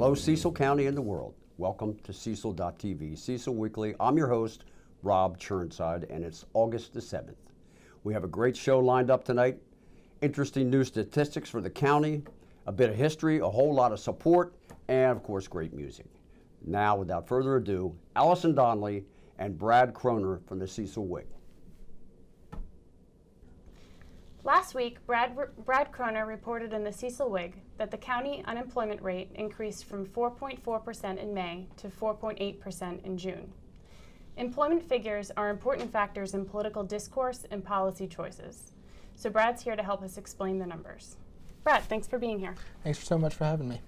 Hello, Cecil County and the world. Welcome to Cecil.tv, Cecil Weekly. I'm your host, Rob Churnside, and it's August the 7th. We have a great show lined up tonight. Interesting new statistics for the county, a bit of history, a whole lot of support, and of course, great music. Now, without further ado, Allison Donnelly and Brad Kroner from the Cecil Week. Last week, Brad Kroner reported in the Cecil Wig that the county unemployment rate increased from 4.4% in May to 4.8% in June. Employment figures are important factors in political discourse and policy choices. So Brad's here to help us explain the numbers. Brad, thanks for being here. Thanks so much for having me.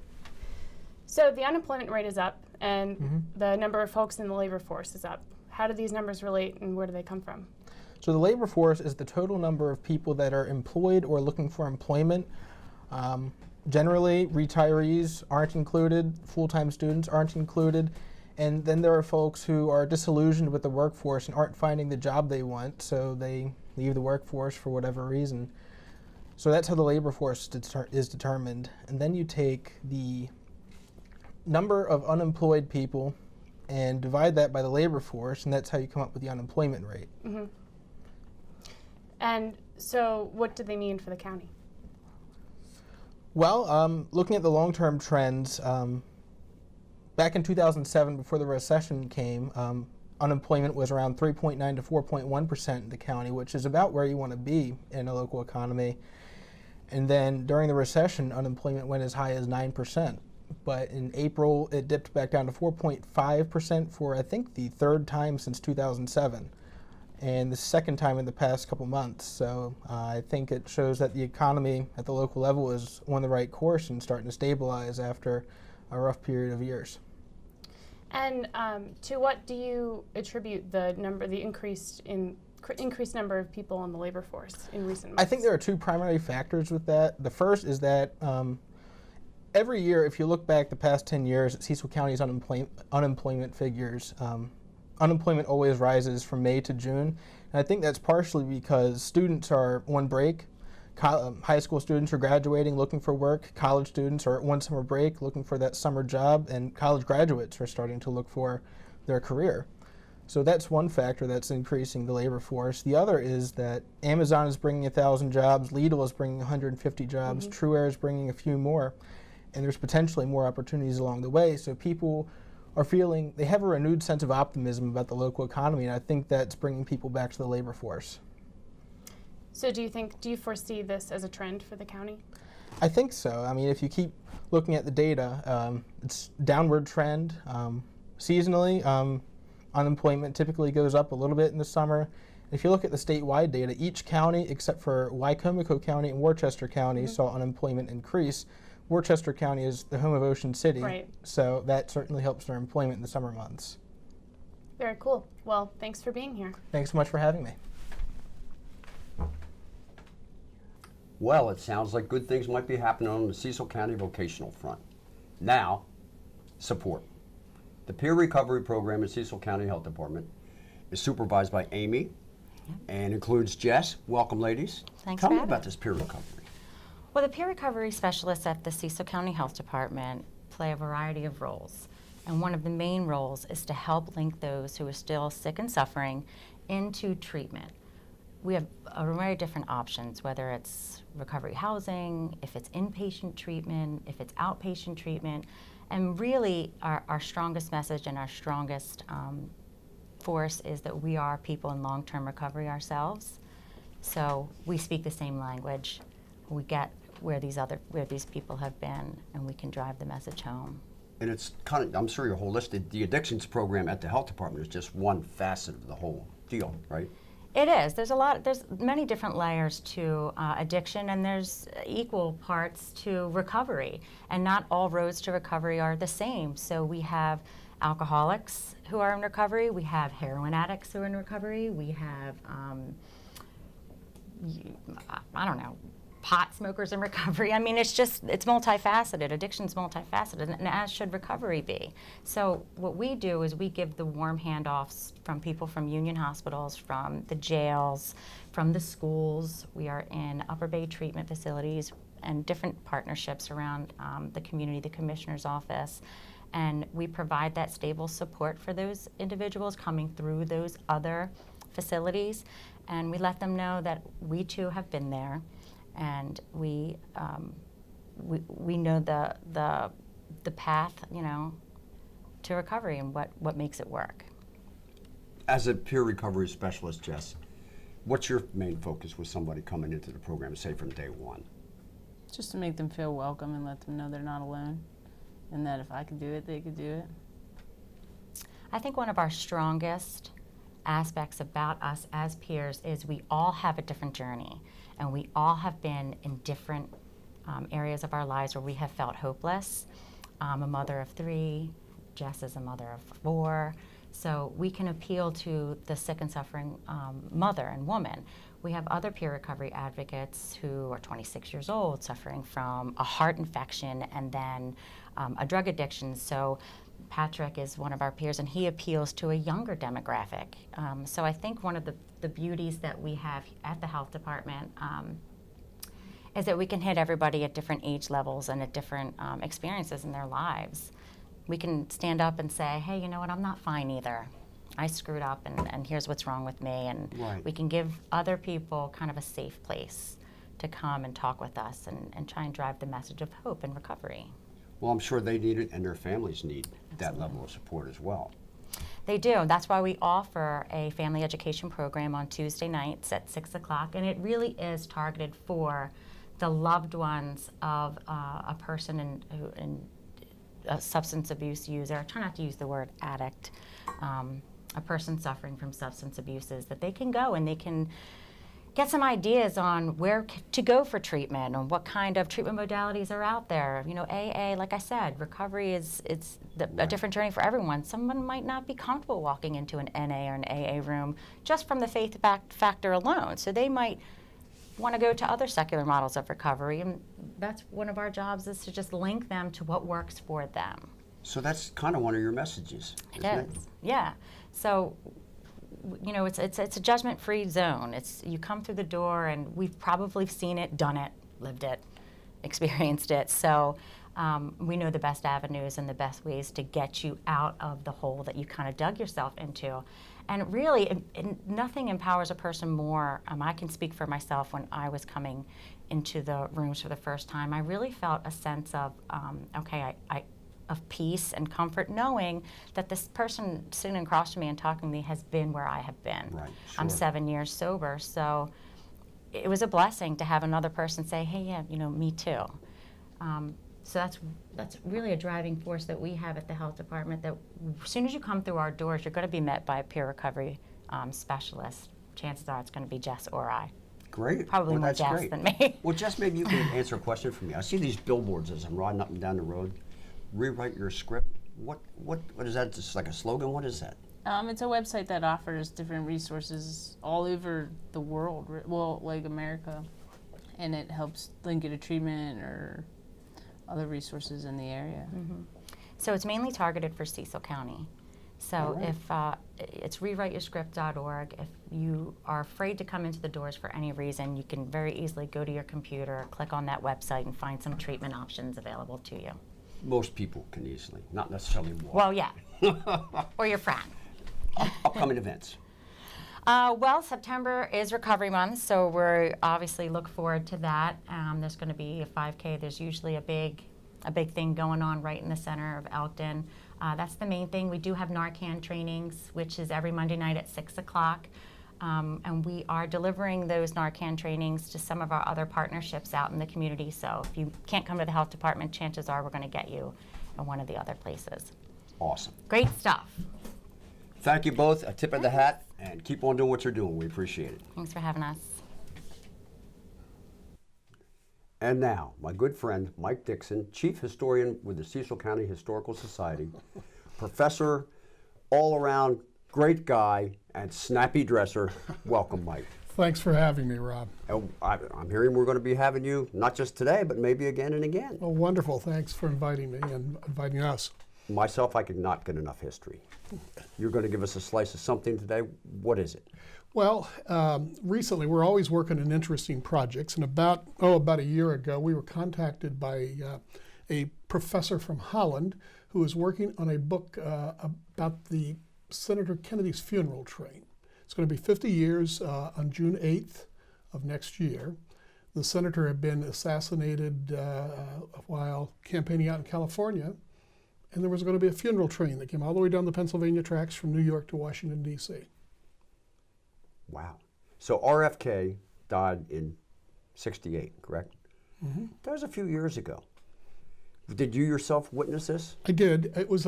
So the unemployment rate is up and the number of folks in the labor force is up. How do these numbers relate and where do they come from? So the labor force is the total number of people that are employed or looking for employment. Generally, retirees aren't included, full-time students aren't included, and then there are folks who are disillusioned with the workforce and aren't finding the job they want, so they leave the workforce for whatever reason. So that's how the labor force is determined. And then you take the number of unemployed people and divide that by the labor force, and that's how you come up with the unemployment rate. And so what do they mean for the county? Well, looking at the long-term trends, back in 2007, before the recession came, unemployment was around 3.9 to 4.1% in the county, which is about where you want to be in a local economy. And then during the recession, unemployment went as high as 9%. But in April, it dipped back down to 4.5% for, I think, the third time since 2007. And the second time in the past couple months. So I think it shows that the economy at the local level is on the right course and starting to stabilize after a rough period of years. And to what do you attribute the increased number of people in the labor force in recent months? I think there are two primary factors with that. The first is that every year, if you look back the past 10 years at Cecil County's unemployment figures, unemployment always rises from May to June, and I think that's partially because students are on break. High school students are graduating, looking for work. College students are on summer break, looking for that summer job, and college graduates are starting to look for their career. So that's one factor that's increasing the labor force. The other is that Amazon is bringing 1,000 jobs, Lidl is bringing 150 jobs, TrueAir is bringing a few more, and there's potentially more opportunities along the way. So people are feeling, they have a renewed sense of optimism about the local economy, and I think that's bringing people back to the labor force. So do you foresee this as a trend for the county? I think so. I mean, if you keep looking at the data, it's downward trend. Seasonally, unemployment typically goes up a little bit in the summer. If you look at the statewide data, each county except for Wycomico County and Worcester County saw unemployment increase. Worcester County is the home of Ocean City, so that certainly helps their employment in the summer months. Very cool. Well, thanks for being here. Thanks so much for having me. Well, it sounds like good things might be happening on the Cecil County vocational front. Now, support. The peer recovery program in Cecil County Health Department is supervised by Amy and includes Jess. Welcome, ladies. Thanks Tell for me having about me. this peer recovery. Well, the peer recovery specialists at the Cecil County Health Department play a variety of roles. And one of the main roles is to help link those who are still sick and suffering into treatment. We have a variety of different options, whether it's recovery housing, if it's inpatient treatment, if it's outpatient treatment. And really, our strongest message and our strongest force is that we are people in long-term recovery ourselves. So we speak the same language. We get where these people have been, and we can drive the message home. And it's kind of, I'm sure you're holistic. The addictions program at the health department is just one facet of the whole deal, right? It is. There's many different layers to addiction, and there's equal parts to recovery. And not all roads to recovery are the same. So we have alcoholics who are in recovery. We have heroin addicts who are in recovery. We have, pot smokers in recovery. I mean, it's multifaceted. Addiction's multifaceted, and as should recovery be. So what we do is we give the warm handoffs from people from Union hospitals, from the jails, from the schools. We are in Upper Bay treatment facilities and different partnerships around the community, the commissioner's office. And we provide that stable support for those individuals coming through those other facilities. And we let them know that we too have been there, and we know the path, to recovery and what makes it work. As a peer recovery specialist, Jess, what's your main focus with somebody coming into the program, say from day one? Just to make them feel welcome and let them know they're not alone, and that if I could do it, they could do it. I think one of our strongest aspects about us as peers is we all have a different journey, and we all have been in different areas of our lives where we have felt hopeless. I'm a mother of 3, Jess is a mother of 4, so we can appeal to the sick and suffering mother and woman. We have other peer recovery advocates who are 26 years old suffering from a heart infection and then a drug addiction. So Patrick is one of our peers, and he appeals to a younger demographic. So I think one of the beauties that we have at the health department is that we can hit everybody at different age levels and at different experiences in their lives. We can stand up and say, hey, you know what, I'm not fine either. I screwed up, and here's what's wrong with me. And Right. we can give other people kind of a safe place to come and talk with us and try and drive the message of hope and recovery. Well, I'm sure they need it, and their families need that level of support as well. They do. That's why we offer a family education program on Tuesday nights at 6 o'clock, and it really is targeted for the loved ones of a person in a substance abuse user. I try not to use the word addict. A person suffering from substance abuses, that they can go and they can get some ideas on where to go for treatment and what kind of treatment modalities are out there. AA, like I said, recovery it's a different journey for everyone. Someone might not be comfortable walking into an NA or an AA room just from the faith factor alone. So they might want to go to other secular models of recovery, and that's one of our jobs, is to just link them to what works for them. So that's kind of one of your messages, isn't it? Yeah. So, it's a judgment-free zone. You come through the door, and we've probably seen it, done it, lived it, experienced it. So we know the best avenues and the best ways to get you out of the hole that you kind of dug yourself into. And really, nothing empowers a person more. I can speak for myself. When I was coming into the rooms for the first time, I really felt a sense of, of peace and comfort, knowing that this person sitting across from me and talking to me has been where I have been. Right, I'm sure. 7 years sober, so it was a blessing to have another person say, hey, yeah, me too. So that's really a driving force that we have at the health department, that as soon as you come through our doors, you're going to be met by a peer recovery specialist. Chances are it's going to be Jess or I. Great. Probably Well, more that's Jess great. than me. Well, Jess, maybe you can answer a question for me. I see these billboards as I'm riding up and down the road. Rewrite your script. What is that? Just like a slogan? What is that? It's a website that offers different resources all over the world, well, like America, and it helps link you to treatment or other resources in the area. Mm-hmm. So it's mainly targeted for Cecil County. So Right. if it's rewriteyourscript.org, if you are afraid to come into the doors for any reason, you can very easily go to your computer, click on that website, and find some treatment options available to you. Most people can easily, not necessarily walk. Well, yeah. Or your friend. Upcoming events. Well, September is Recovery Month, so we obviously look forward to that. There's going to be a 5K. There's usually a big thing going on right in the center of Elkton. That's the main thing. We do have Narcan trainings, which is every Monday night at 6 o'clock. And we are delivering those Narcan trainings to some of our other partnerships out in the community. So if you can't come to the health department, chances are we're going to get you in one of the other places. Awesome. Great stuff. Thank you both. A tip of the hat, and keep on doing what you're doing. We appreciate it. Thanks for having us. And now, my good friend, Mike Dixon, Chief Historian with the Cecil County Historical Society, professor, all-around great guy, and snappy dresser. Welcome, Mike. Thanks for having me, Rob. And I'm hearing we're going to be having you not just today, but maybe again and again. Oh, wonderful. Thanks for inviting me and inviting us. Myself, I could not get enough history. You're going to give us a slice of something today. What is it? Well, recently we're always working on interesting projects, and about a year ago we were contacted by a professor from Holland who is working on a book about the Senator Kennedy's funeral train. It's going to be 50 years on June 8th of next year. The senator had been assassinated while campaigning out in California, and there was going to be a funeral train that came all the way down the Pennsylvania tracks from New York to Washington, D.C. Wow. So RFK died in '68, correct? Mm-hmm. That was a few years ago. Did you yourself witness this? I did. It was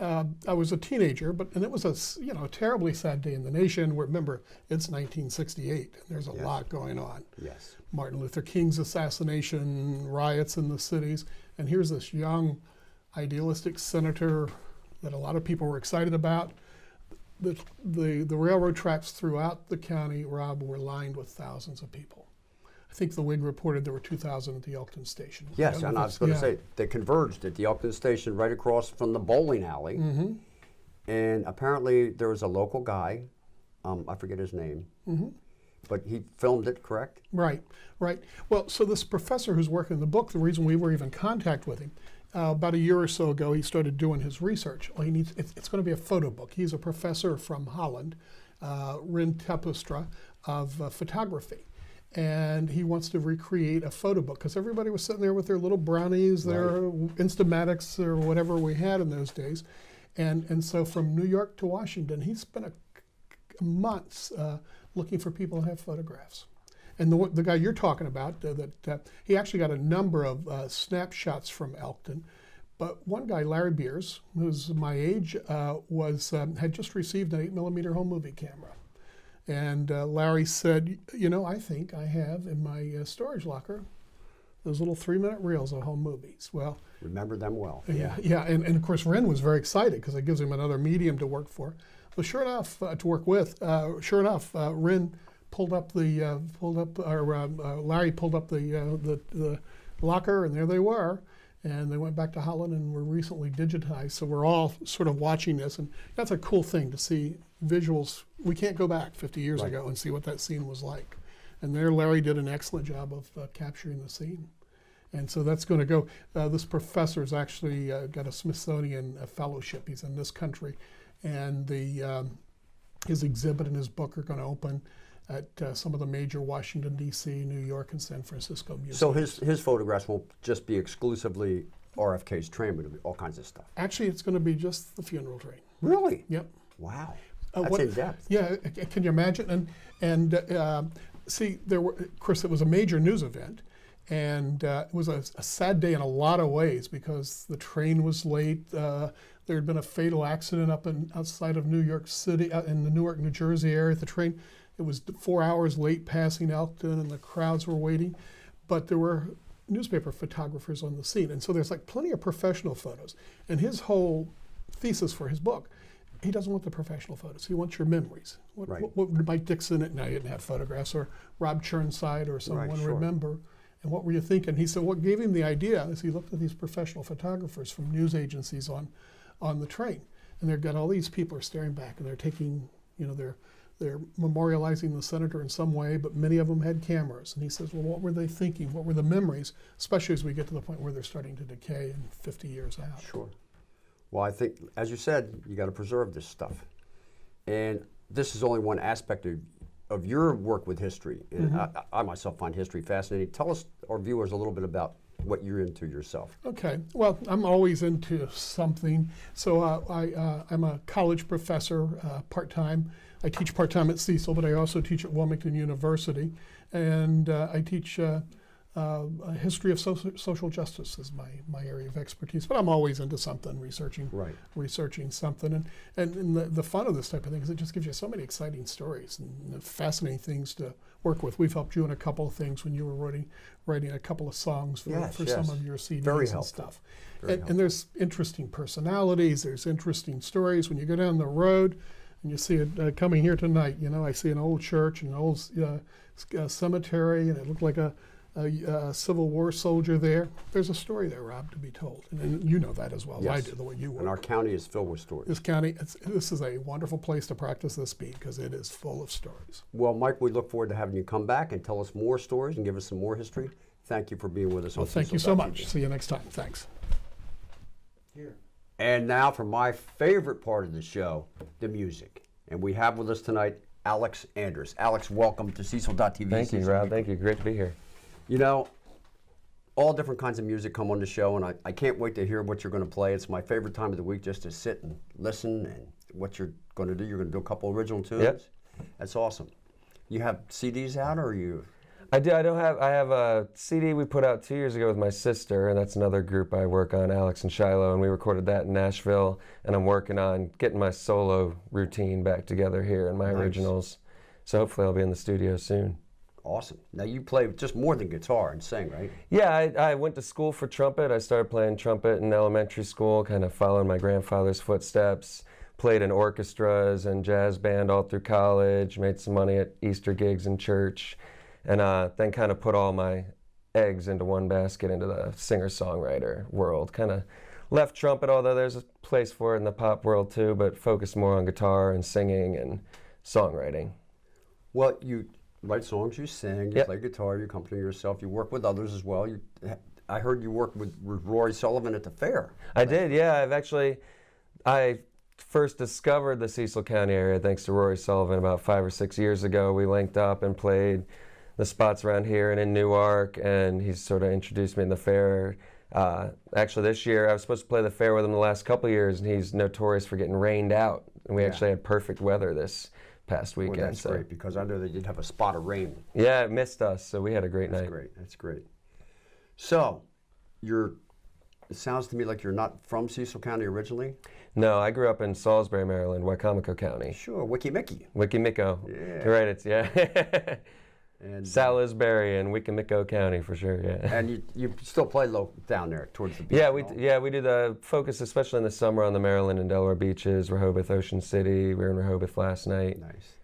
I was a teenager, and it was a terribly sad day in the nation. Remember, it's 1968, and there's a Yes. lot going on. Yes. Martin Luther King's assassination, riots in the cities, and here's this young, idealistic senator that a lot of people were excited about. The railroad tracks throughout the county, Rob, were lined with thousands of people. I think the Whig reported there were 2,000 at the Elkton station. Yes, and I was going to Yeah. say, they converged at the Elkton station right across from the bowling alley. Mm-hmm. And apparently there was a local guy, I forget his name, Mm-hmm. but he filmed it, correct? Right, right. Well, so this professor who's working in the book, the reason we were even in contact with him, about a year or so ago, he started doing his research. Well, it's going to be a photo book. He's a professor from Holland, Ren Tapustra, of photography. And he wants to recreate a photo book because everybody was sitting there with their little brownies, their Instamatics or whatever we had in those days. And so from New York to Washington, he spent months looking for people who have photographs. And the guy you're talking about, he actually got a number of snapshots from Elkton. But one guy, Larry Beers, who's my age, had just received an 8mm home movie camera. And Larry said, I think I have in my storage locker those little 3-minute reels of home movies. Well, Remember them well. yeah, and of course Ren was very excited because it gives him another medium to work for. Well, sure enough, Ren pulled up Larry pulled up the locker, and there they were. And they went back to Holland and were recently digitized. So we're all sort of watching this, and that's a cool thing to see visuals. We can't go back 50 years Right. ago and see what that scene was like. And there Larry did an excellent job of capturing the scene. And so that's going to go. This professor's actually got a Smithsonian fellowship. He's in this country. And his exhibit and his book are going to open at some of the major Washington, D.C., New York, and San Francisco museums. So his photographs won't just be exclusively RFK's train, but it'll be all kinds of stuff. Actually, it's going to be just the funeral train. Really? Yep. Wow. That's in depth. Yeah, can you imagine? And see, of course, it was a major news event, and it was a sad day in a lot of ways because the train was late. There had been a fatal accident outside of New York City, in the Newark, New Jersey area. The train, it was 4 hours late passing Elkton, and the crowds were waiting. But there were newspaper photographers on the scene, and so there's like plenty of professional photos. And his whole thesis for his book, he doesn't want the professional photos. He wants your memories. Right. What would Mike Dixon, now he didn't have photographs, or Rob Churnside or someone Right, sure. remember, and what were you thinking? He said what gave him the idea is he looked at these professional photographers from news agencies on the train, and they've got all these people are staring back, and they're taking, they're memorializing the senator in some way, but many of them had cameras. And he says, well, what were they thinking? What were the memories, especially as we get to the point where they're starting to decay and 50 years out? Sure. Well, I think, as you said, you got to preserve this stuff. And this is only one aspect of your work with history. And I myself find history fascinating. Tell us, our viewers, a little bit about what you're into yourself. Okay. Well, I'm always into something. So I'm a college professor part-time. I teach part-time at Cecil, but I also teach at Wilmington University. And I teach a history of social justice is my area of expertise. But I'm always into something, researching something. And the fun of this type of thing is it just gives you so many exciting stories and fascinating things to work with. We've helped you in a couple of things when you were writing a couple of songs for some of your CDs Very and helpful. stuff. And there's interesting personalities, there's interesting stories. When you go down the road, And you see it coming here tonight. You know, I see an old church and an old cemetery, and it looked like a Civil War soldier there. There's a story there, Rob, to be told. And you know that as well as I do, the way you work. And our county is filled with stories. This county, this is a wonderful place to practice this beat because it is full of stories. Well, Mike, we look forward to having you come back and tell us more stories and give us some more history. Thank you for being with us on Well, thank you so much. See you next time. Thanks. Here. And now for my favorite part of the show, the music. And we have with us tonight Alex Anders. Alex, welcome to Cecil.tv. Thank you, Rob. Thank you. Great to be here. You know, all different kinds of music come on the show, and I can't wait to hear what you're going to play. It's my favorite time of the week just to sit and listen and what you're going to do. You're going to do a couple original tunes. Yep. That's awesome. You have CDs out, or you? I do. I have a CD we put out 2 years ago with my sister, and that's another group I work on, Alex and Shiloh, and we recorded that in Nashville, and I'm working on getting my solo routine back together here and my originals. So hopefully I'll be in the studio soon. Awesome. Now you play just more than guitar and sing, right? Yeah, I went to school for trumpet. I started playing trumpet in elementary school, kind of following my grandfather's footsteps. Played in orchestras and jazz band all through college, made some money at Easter gigs in church, and then kind of put all my eggs into one basket into the singer-songwriter world. Kind of left trumpet, although there's a place for it in the pop world too, but focused more on guitar and singing and songwriting. Well, you write songs, you sing, you play guitar, you accompany yourself, you work with others as well. I heard you worked with Rory Sullivan at the fair. I did, yeah. I first discovered the Cecil County area thanks to Rory Sullivan about 5 or 6 years ago. We linked up and played the spots around here and in Newark, and he sort of introduced me in the fair. Actually, this year, I was supposed to play the fair with him the last couple of years, and he's notorious for getting rained out. And we actually had perfect weather this past weekend. Well, that's great, because I know they did have a spot of rain. Yeah, it missed us, so we had a great night. That's great. That's great. So, it sounds to me like you're not from Cecil County originally. No, I grew up in Salisbury, Maryland, Wycomico County. Sure, Wikimicky. Wikimico. Yeah. You're right, it's, yeah. And Salisbury and Wikimico County for sure, yeah. And you still play down there towards the beach? Yeah, we do the focus, especially in the summer, on the Maryland and Delaware beaches, Rehoboth, Ocean City. We were in Rehoboth last night. Nice.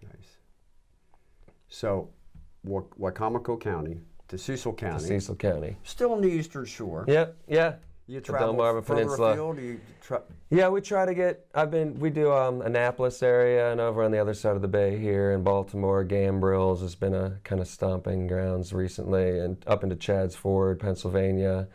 So, Wycomico County to Cecil County. To Cecil County. Still on the Eastern Shore. Yep, yeah. You The travel Delmarva further Peninsula. afield? Yeah, we try to get, we do Annapolis area and over on the other side of the bay here in Baltimore. Gambrels has been a kind of stomping grounds recently, and up into Chadds Ford, Pennsylvania.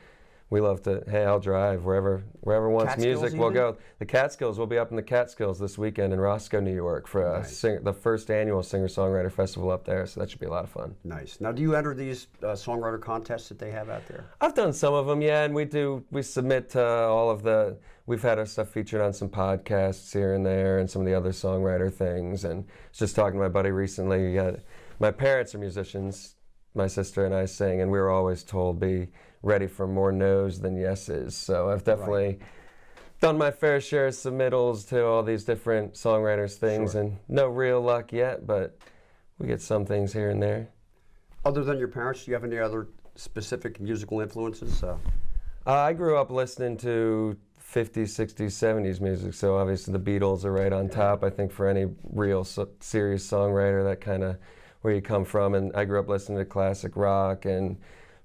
We love to, I'll drive wherever wants Catskills music, we'll even? go. The Catskills, we'll be up in the Catskills this weekend in Roscoe, New York for the first annual Singer-Songwriter Festival up there, so that should be a lot of fun. Nice. Now, do you enter these songwriter contests that they have out there? I've done some of them, yeah, and we submit to all of we've had our stuff featured on some podcasts here and there and some of the other songwriter things, and I was just talking to my buddy recently, my parents are musicians, my sister and I sing, and we were always told, be ready for more no's than yeses, so I've definitely done my fair share of submittals to all these different songwriters things, and no real luck yet, but we get some things here and there. Other than your parents, do you have any other specific musical influences? I grew up listening to 50s, 60s, 70s music, so obviously the Beatles are right on top, I think, for any real serious songwriter, that kind of where you come from. And I grew up listening to classic rock and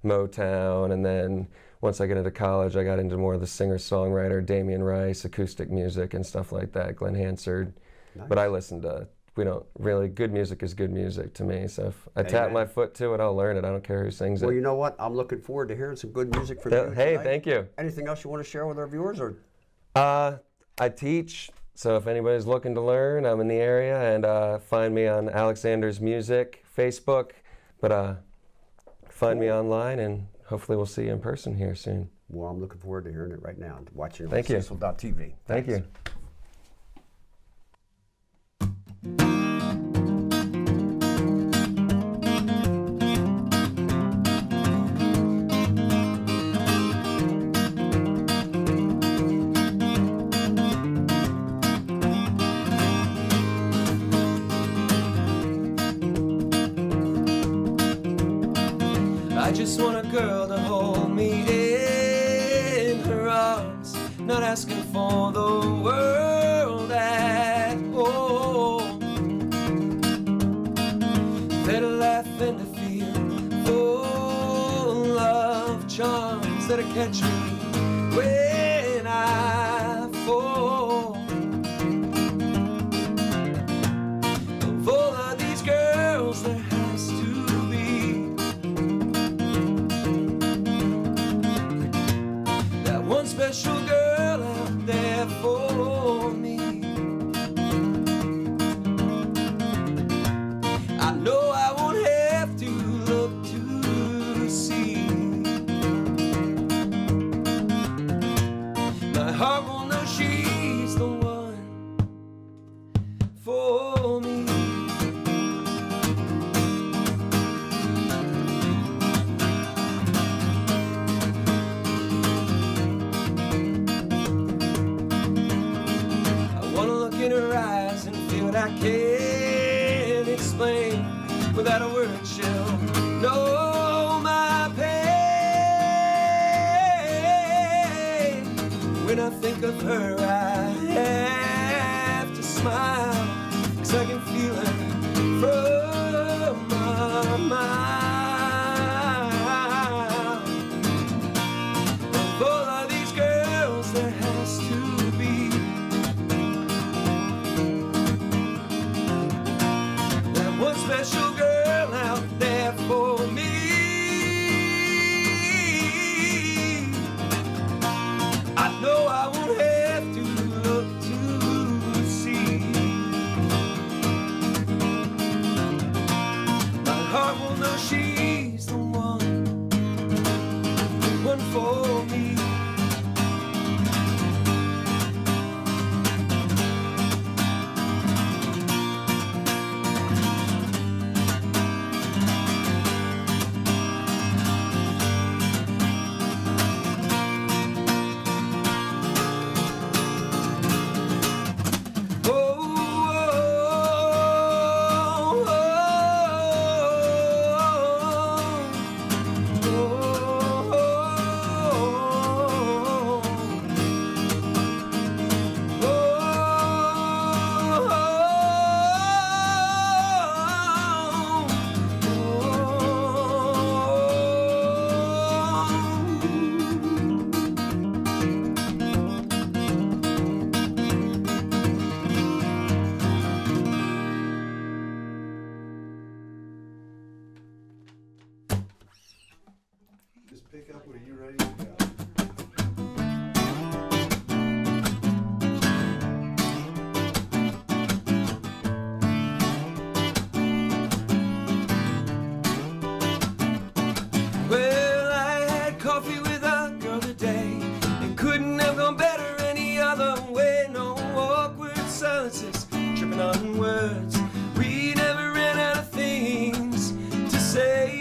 Motown, and then once I got into college, I got into more of the singer-songwriter, Damien Rice, acoustic music and stuff like that, Glenn Hansard. Nice. But I listen to, good music is good music to me, so if I tap my foot to it, I'll learn it. I don't care who sings it. Well, you know what? I'm looking forward to hearing some good music from you Hey, tonight. thank you. Anything else you want to share with our viewers? Or I teach, so if anybody's looking to learn, I'm in the area, and find me on Alexander's Music, Facebook, but find me online, and hopefully we'll see you in person here soon. Well, I'm looking forward to hearing it right now and watching it Thank on you. Cecil.tv. Thank you. I just want a girl to hold me in her arms, not asking for the world at all. girls that'll catch me when I fall. Of all of these girls, there has to be that one special girl out there for me. I know I won't have to look to see. My heart will know she's the one for me. I wanna look in her eyes and feel what I can't explain. Without a word she'll know my pain. When I think of her I have to smile, 'cause I can feel her from my mind. Of all of these girls there has to be that one special girl out there for me. I know I won't have to look to see. My heart will know she's the one for me. Just pick up where you're ready to go. Well, I had coffee with a girl today. It couldn't have gone better any other way. No awkward silences, tripping on words. We never ran out of things to say.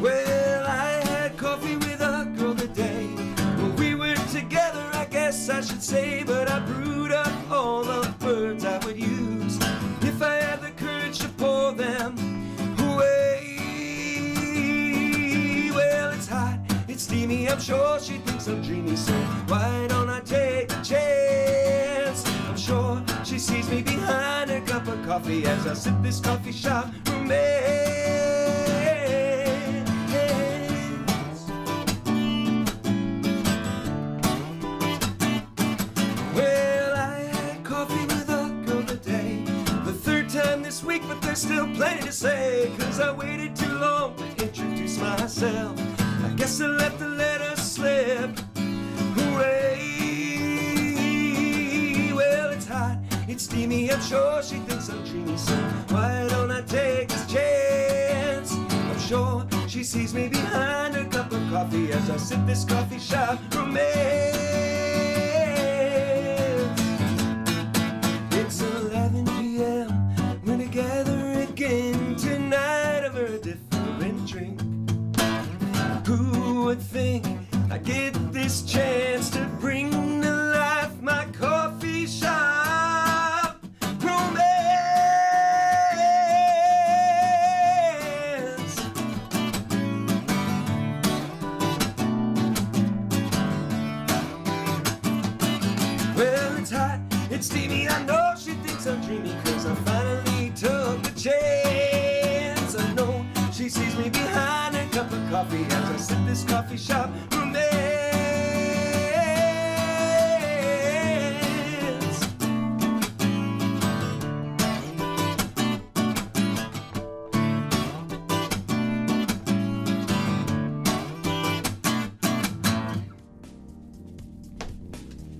Well, I had coffee with a girl today. When we were together, I guess I should say, but I brewed up all the words I would use if I had the courage to pour them away. Well, it's hot, it's steamy, I'm sure she thinks I'm dreamy, so why don't I take a chance? I'm sure she sees me behind a cup of coffee as I sip this coffee shop romance. Well, I had coffee with a girl today, the third time this week, but there's still plenty to say, 'cause I waited too long to introduce myself. I guess I let the letter slip away. Well, it's hot, it's steamy, I'm sure she thinks I'm dreamy, so why don't I take this chance? I'm sure she sees me behind a cup of coffee as I sip this coffee shop romance. It's 11 p.m. We're together again tonight over a different drink. Who would think I'd get this chance to bring to life my coffee shop romance? Well, it's hot, it's steamy, I know she thinks I'm dreamy, 'cause I finally took the chance. I know coffee as I sip this coffee shop romance.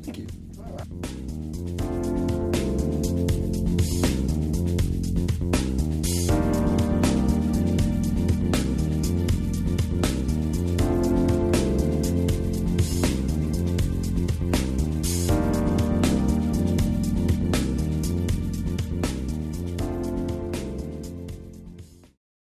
Thank you.